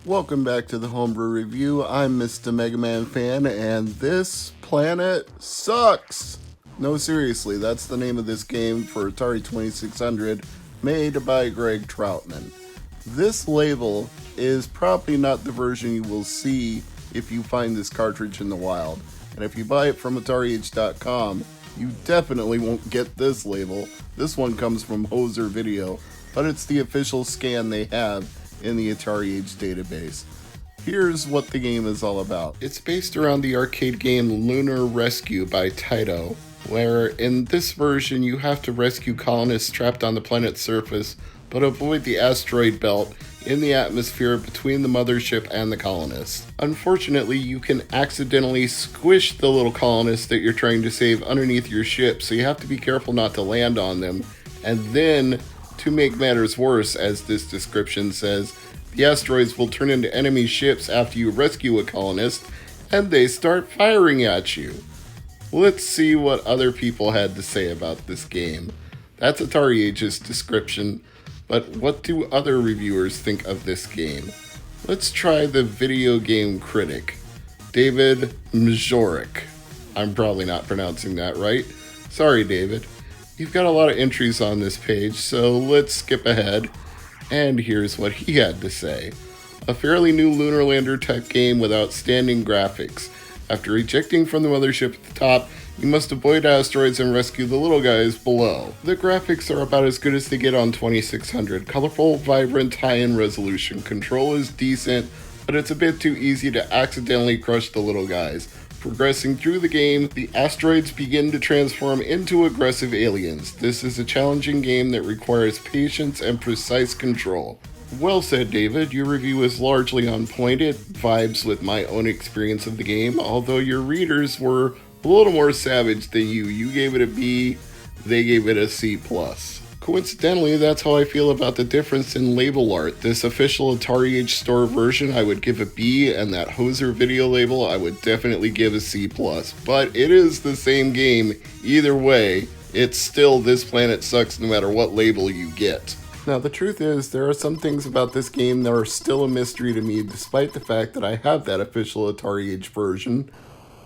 Welcome back to the Homebrew Review. I'm Mr. MegaManFan, and this planet sucks! No, seriously, that's the name of this game for Atari 2600, made by Greg Troutman. This label is probably not the version you will see if you find this cartridge in the wild. And if you buy it from AtariAge.com, you definitely won't get this label. This one comes from Hoser Video, but it's the official scan they have in the Atari Age database. Here's what the game is all about. It's based around the arcade game Lunar Rescue by Taito, where in this version you have to rescue colonists trapped on the planet's surface, but avoid the asteroid belt in the atmosphere between the mothership and the colonists. Unfortunately, you can accidentally squish the little colonists that you're trying to save underneath your ship, so you have to be careful not to land on them. And then, to make matters worse, as this description says, the asteroids will turn into enemy ships after you rescue a colonist, and they start firing at you. Let's see what other people had to say about this game. That's Atari Age's description, but what do other reviewers think of this game? Let's try the video game critic, David Mjorek. I'm probably not pronouncing that right. Sorry, David. You've got a lot of entries on this page, so let's skip ahead. And here's what he had to say. A fairly new lunar lander type game with outstanding graphics. After ejecting from the mothership at the top, you must avoid asteroids and rescue the little guys below. The graphics are about as good as they get on 2600. Colorful, vibrant, high-end resolution. Control is decent, but it's a bit too easy to accidentally crush the little guys. Progressing through the game, the asteroids begin to transform into aggressive aliens. This is a challenging game that requires patience and precise control. Well said, David. Your review is largely on point. It vibes with my own experience of the game, although your readers were a little more savage than you. You gave it a B, they gave it a C+. Coincidentally, that's how I feel about the difference in label art. This official Atari Age Store version I would give a B, and that Hoser Video label I would definitely give a C+. But it is the same game either way. It's still This Planet Sucks no matter what label you get. Now, the truth is, there are some things about this game that are still a mystery to me, despite the fact that I have that official Atari Age version.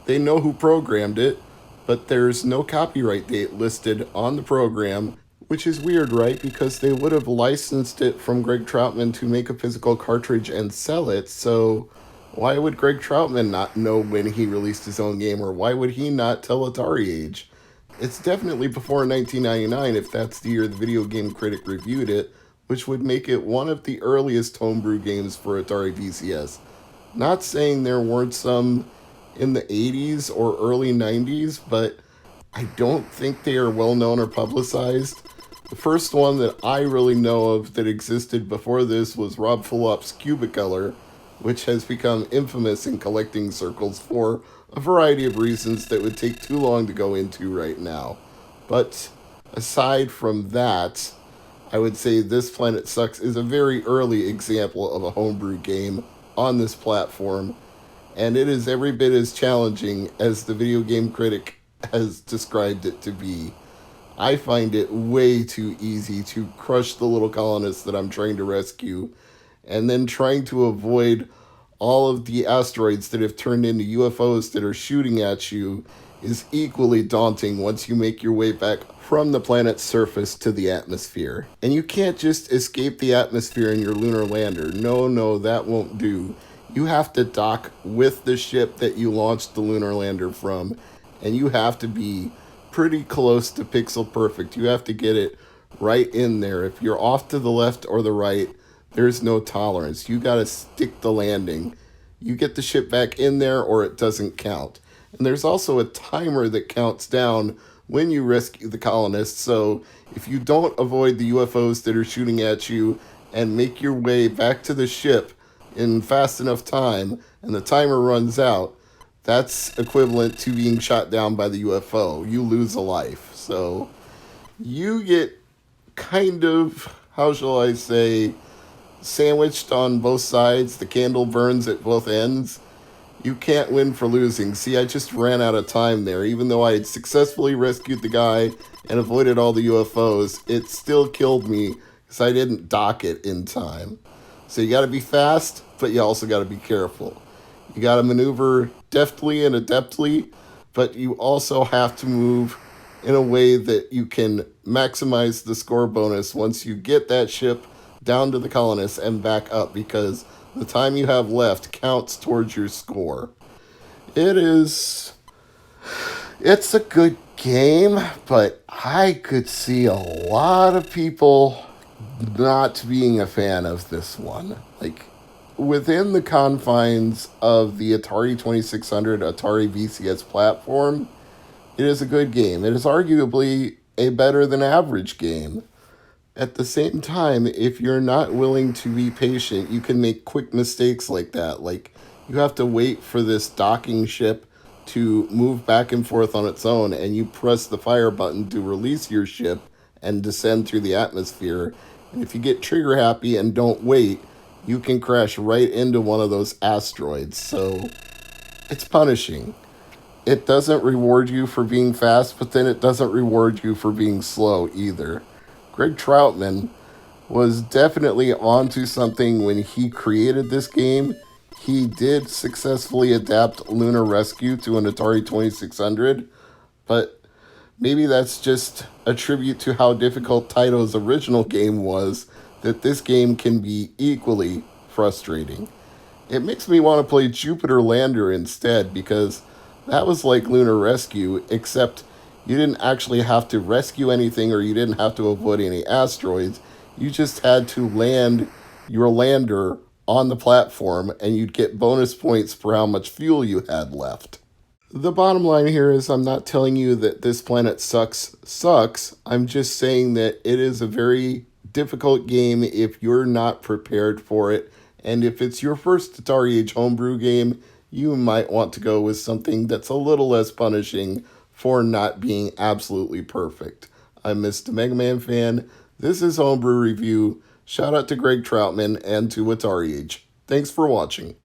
They know who programmed it, but there's no copyright date listed on the program, which is weird, right? Because they would have licensed it from Greg Troutman to make a physical cartridge and sell it, so why would Greg Troutman not know when he released his own game, or why would he not tell Atari Age? It's definitely before 1999 if that's the year the video game critic reviewed it, which would make it one of the earliest homebrew games for Atari VCS. Not saying there weren't some in the 80s or early 90s, but I don't think they are well known or publicized. The first one that I really know of that existed before this was Rob Fulop's Cubicolor, which has become infamous in collecting circles for a variety of reasons that would take too long to go into right now. But aside from that, I would say This Planet Sucks is a very early example of a homebrew game on this platform, and it is every bit as challenging as the video game critic has described it to be. I find it way too easy to crush the little colonists that I'm trying to rescue, and then trying to avoid all of the asteroids that have turned into UFOs that are shooting at you is equally daunting once you make your way back from the planet's surface to the atmosphere. And you can't just escape the atmosphere in your lunar lander. No, that won't do. You have to dock with the ship that you launched the lunar lander from, and you have to be pretty close to pixel perfect. You have to get it right in there. If you're off to the left or the right, there's no tolerance. You gotta stick the landing. You get the ship back in there or it doesn't count. And there's also a timer that counts down when you rescue the colonists, so if you don't avoid the UFOs that are shooting at you and make your way back to the ship in fast enough time and the timer runs out, that's equivalent to being shot down by the UFO. You lose a life. So you get kind of, how shall I say, sandwiched on both sides. The candle burns at both ends. You can't win for losing. See, I just ran out of time there. Even though I had successfully rescued the guy and avoided all the UFOs, it still killed me because I didn't dock it in time. So you got to be fast but you also got to be careful. You got to maneuver deftly and adeptly, but you also have to move in a way that you can maximize the score bonus once you get that ship down to the colonists and back up, because the time you have left counts towards your score. It's a good game, but I could see a lot of people not being a fan of this one. Like, within the confines of the Atari 2600 Atari VCS platform, it is a good game. It is arguably a better than average game. At the same time, if you're not willing to be patient, you can make quick mistakes like that. Like, you have to wait for this docking ship to move back and forth on its own, and you press the fire button to release your ship and descend through the atmosphere. And if you get trigger happy and don't wait, you can crash right into one of those asteroids. So it's punishing. It doesn't reward you for being fast, but then it doesn't reward you for being slow either. Greg Troutman was definitely onto something when he created this game. He did successfully adapt Lunar Rescue to an Atari 2600, but maybe that's just a tribute to how difficult Taito's original game was, that this game can be equally frustrating. It makes me want to play Jupiter Lander instead, because that was like Lunar Rescue, except you didn't actually have to rescue anything, or you didn't have to avoid any asteroids. You just had to land your lander on the platform, and you'd get bonus points for how much fuel you had left. The bottom line here is, I'm not telling you that this planet sucks. I'm just saying that it is a very difficult game if you're not prepared for it. And if it's your first Atari Age homebrew game, you might want to go with something that's a little less punishing for not being absolutely perfect. I'm Mr. MegaManFan. This is Homebrew Review. Shout out to Greg Troutman and to Atari Age. Thanks for watching.